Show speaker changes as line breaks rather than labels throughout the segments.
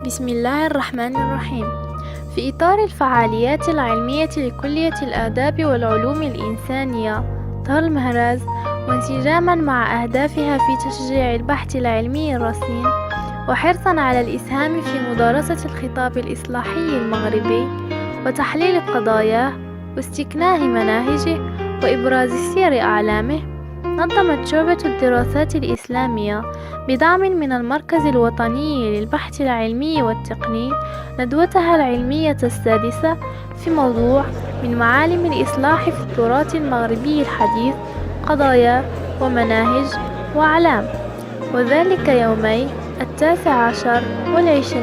بسم الله الرحمن الرحيم. في إطار الفعاليات العلمية لكلية الآداب والعلوم الإنسانية دار المهراز، وانسجامًا مع أهدافها في تشجيع البحث العلمي الرصين وحرصًا على الإسهام في مدارسة الخطاب الإصلاحي المغربي وتحليل قضاياه واستكناء مناهجه وإبراز سير أعلامه، نظمت شعبة الدراسات الإسلامية بدعم من المركز الوطني للبحث العلمي والتقني ندوتها العلمية السادسة في موضوع من معالم الإصلاح في التراث المغربي الحديث: قضايا ومناهج وأعلام، وذلك يومي 19 و20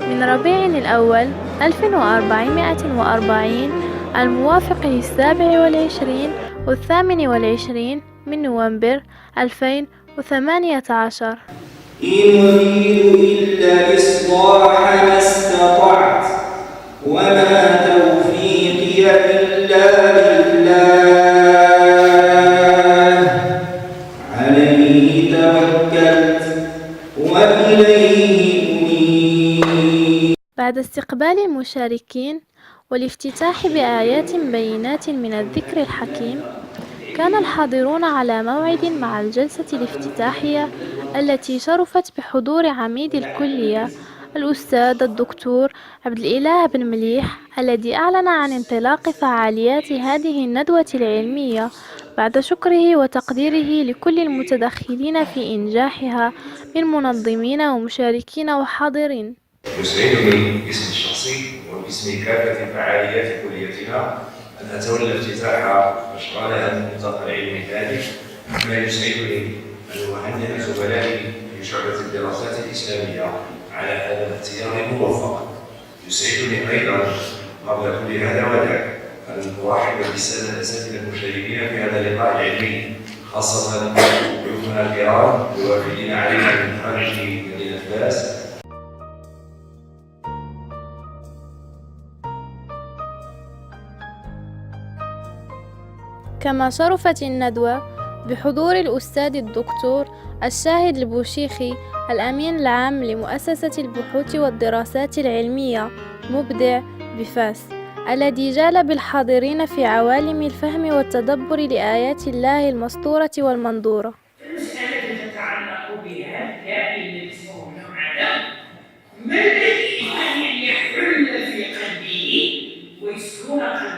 من ربيع الأول 1440 الموافق 27 و28 من نوفمبر 2018.
إن أريد إلا الإصلاح ما استطعت وما توفيقي إلا بالله عليه توكلت وإليه أنيب.
بعد استقبال المشاركين والافتتاح بآيات بينات من الذكر الحكيم، كان الحاضرون على موعد مع الجلسة الافتتاحية التي شرفت بحضور عميد الكلية الأستاذ الدكتور عبد الإله بن مليح، الذي أعلن عن انطلاق فعاليات هذه الندوة العلمية بعد شكره وتقديره لكل المتدخلين في إنجاحها من منظمين ومشاركين وحاضرين.
يسعدني باسم الشخصي وباسم كافة فعاليات كليتنا أن أتولى افتتاح مشروع هذا الملتقى العلمي الهادف، كما يسعدني أن أهنئ زملائي في شعبة الدراسات الإسلامية على هذا الاختيار الموفق. يسعدني أيضا قبل كل هذا وذاك أن أرحب بالسادة الأساتذة المشاركين في هذا اللقاء العلمي، خاصة ضيوفنا الكرام الوافدين علينا من خارج مدينة فاس.
كما شرفت الندوة بحضور الأستاذ الدكتور الشاهد البوشيخي، الأمين العام لمؤسسة البحوث والدراسات العلمية مبدع بفاس، الذي جال بالحاضرين في عوالم الفهم والتدبر لآيات الله المسطورة والمنظورة.
المسألة تتعلق بها الكائن الذي اسمه آدم، ما الذي أن يحل في قلبه ويسكن قلبه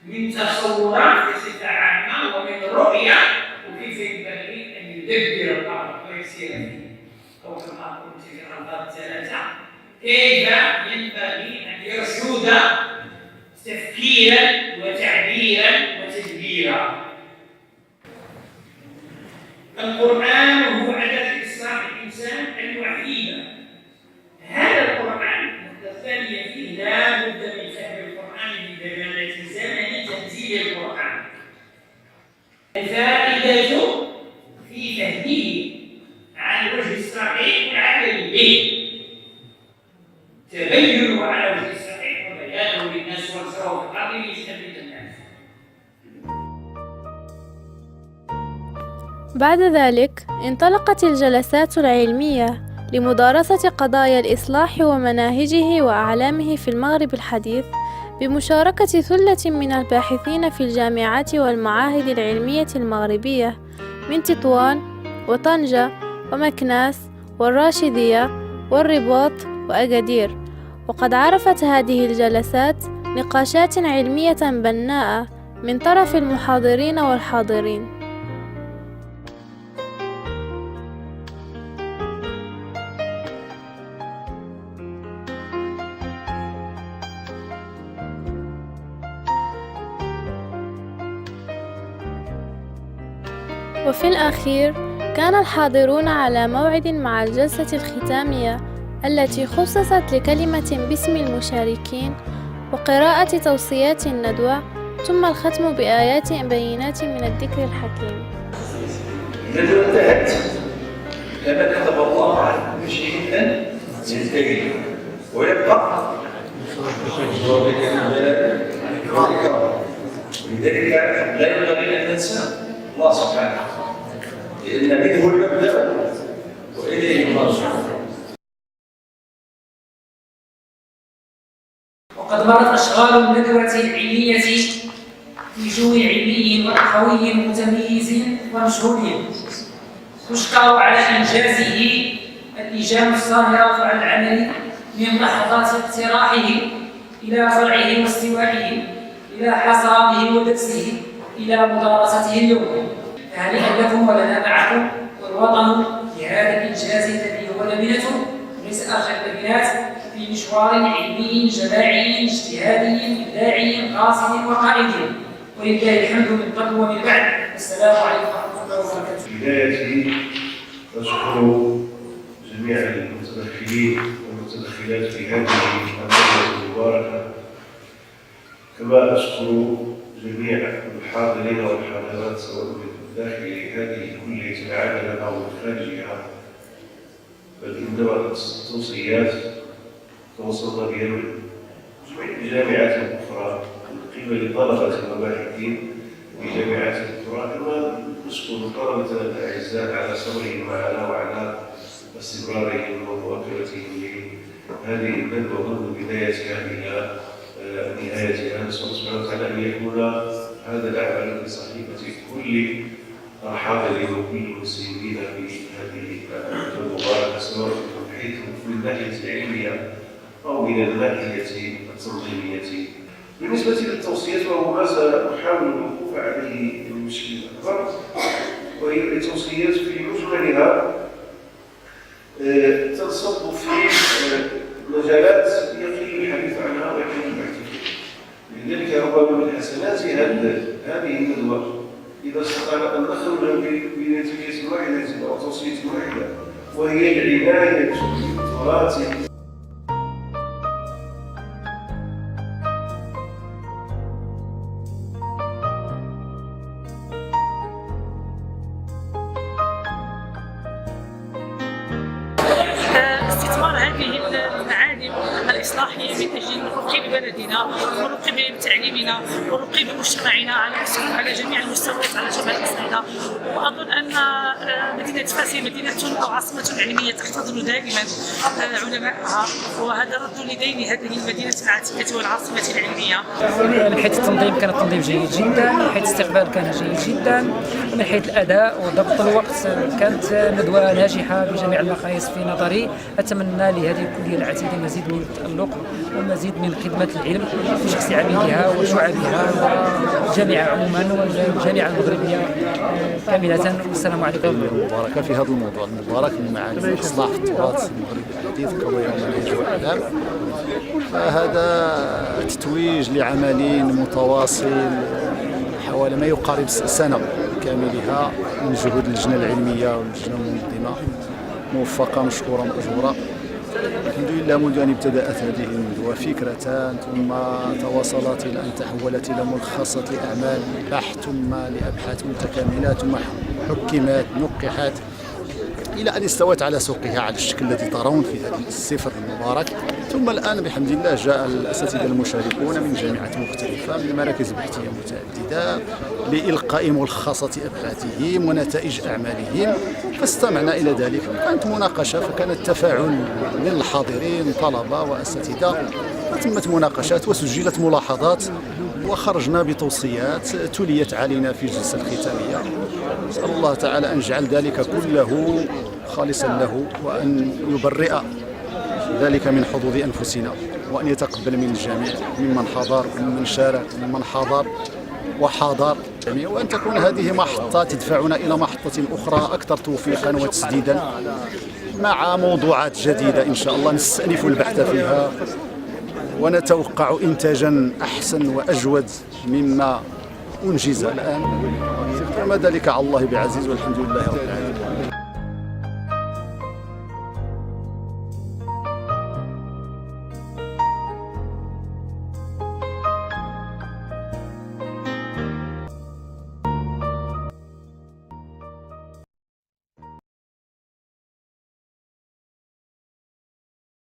من تصورات بصفة عامة ومن رؤية، وكيف ينبغي أن يدبر الأمر ويسير فيه، أو كما قلت في الألفاظ الثلاثة، كيف ينبغي أن يرشد تفكيرا وتعبيرا وتدبيرا. القرآن هو أداة إصلاح الإنسان الوحيدة. هذا القرآن الثانية فيه لا بد من فهم القرآن بدلالة زمن تنزيل القرآن. الفائدة في فهمه على الوجه الصحيح والعمل به، تبينه على الوجه الصحيح وبيانه للناس ونشره في الأرض ليستفيد الناس.
بعد ذلك انطلقت الجلسات العلمية لمدارسة قضايا الإصلاح ومناهجه وأعلامه في المغرب الحديث، بمشاركة ثلة من الباحثين في الجامعات والمعاهد العلمية المغربية من تطوان وطنجة ومكناس والراشدية والرباط وأكادير. وقد عرفت هذه الجلسات نقاشات علمية بناءة من طرف المحاضرين والحاضرين. وفي الأخير كان الحاضرون على موعد مع الجلسة الختامية التي خصصت لكلمة باسم المشاركين وقراءة توصيات الندوة، ثم الختم بآيات بينات من الذكر الحكيم.
الندوة انتهت كما كتب الله على كل شيء أن ينتهي ويبقى لذلك لا ينبغي أن ننسى الله سبحانه، لأن منه المبدأ وإليه المرجع.
وقد مرت أشغال الندوة العلمية في جو علمي وأخوي متميز ومشهود، تشكر على إنجازه اللجان الصاهرة على العمل من لحظات اقتراحه إلى فرعه واستوائه إلى حصاده ودرسه إلى مدارسته اليوم. هنيئا لكم ولنا معكم والوطن بهذا الإنجاز الذي هو لبنة وليس أرجى اللبنات في مشوار علمي جماعي اجتهادي إبداعي قاصد وقائد، ولله الحمد من قبل ومن بعد. السلام عليكم ورحمة الله وبركاته.
في بدايته أشكر جميع المتدخلين والمتدخلات في هذه الندوة المباركة، كما أشكر جميع الحاضرين والحاضرات سواء من داخل هذه الكلية العامة أو من خارجها. بل عندما التوصيات توصلنا بها من جامعات أخرى من قبل طلبة وباحثين في جامعات أخرى، كما نشكر طلبة الأعزاء على صبرهم معنا وعلى استمرارهم ومواكبتهم لهذه الندوة منذ بدايتها إلى نهايتها. نسأل الله سبحانه وتعالى أن يكون هذا العمل بصحيفة كل الحاضرين وكل المسلمين في هذه المباركة، سواء من الناحية العلمية أو من الناحية التنظيمية. بالنسبة للتوصيات وهو ما سأحاول الوقوف عليه بشكل أكبر، وهي التوصيات في مجملها تنصب في مجالات يقل الحديث عنها ويقل البحث فيها. لذلك ربما من حسنات هذه الندوة إذا استطعنا أن نخرج بنتيجة واحدة أو توصية واحدة، وهي العناية بالتراث.
استثمار هذه المعالم الإصلاحية من أجل الرقي ببلدنا والرقي بتعليمنا والرقي بمجتمعنا على جميع المستويات على جبهة الأسئلة. وأظن أن مدينة فاس هي مدينة أو عاصمة علمية تحتضن دائما علماءها، وهذا رد لدين هذه المدينة العتيقة والعاصمة العلمية.
من حيث التنظيم كان التنظيم جيد جدا، من حيث الاستقبال كان جيد جدا، ومن حيث الأداء وضبط الوقت كانت ندوة ناجحة بجميع المقاييس في نظري. أتمنى لهذه الكلية العتيدة مزيد من التألق ومزيد من خدمة العلم في شخص عاملها وشعبها والجامعة عموما والجامعة المغربية كاملة. والسلام عليكم.
المباركة في هذا الموضوع المبارك من معالم إصلاح التراث المغربي الحديث كما يوم وإعلام، فهذا تتويج لعمل متواصل حوالي ما يقارب سنة كاملها من جهود اللجنة العلمية واللجنة المنظمة، موفقة مشكورة مأجورة. الحمد لله منذ أن ابتدأت هذه الندوة فكرة ثم تواصلت إلى أن تحولت إلى ملخصة لأعمال بحث ثم لأبحاث متكاملة ثم حكمت نقحت إلى أن استوت على سوقها على الشكل الذي ترون في هذا السفر المبارك. ثم الآن بحمد الله جاء الأساتذة المشاركون من جامعات مختلفة من مراكز بحثية متعددة لإلقاء ملخصة أبحاثهم ونتائج أعمالهم، فاستمعنا إلى ذلك. كانت مناقشة، فكان التفاعل من الحاضرين طلبة وأساتذة، وتمت مناقشات وسجلت ملاحظات وخرجنا بتوصيات تليت علينا في الجلسة الختامية. نسأل الله تعالى أن يجعل ذلك كله خالصا له، وأن يبرئ ذلك من حظوظ أنفسنا، وأن يتقبل من الجميع ممن حضر ومن شارك ومن حضر وحاضر، وأن تكون هذه محطة تدفعنا إلى محطة أخرى أكثر توفيقا وتسديدا مع موضوعات جديدة إن شاء الله نستأنف البحث فيها ونتوقع إنتاجا أحسن وأجود مما أنجز الآن، وما ذلك على الله بعزيز، والحمد لله رب العالمين.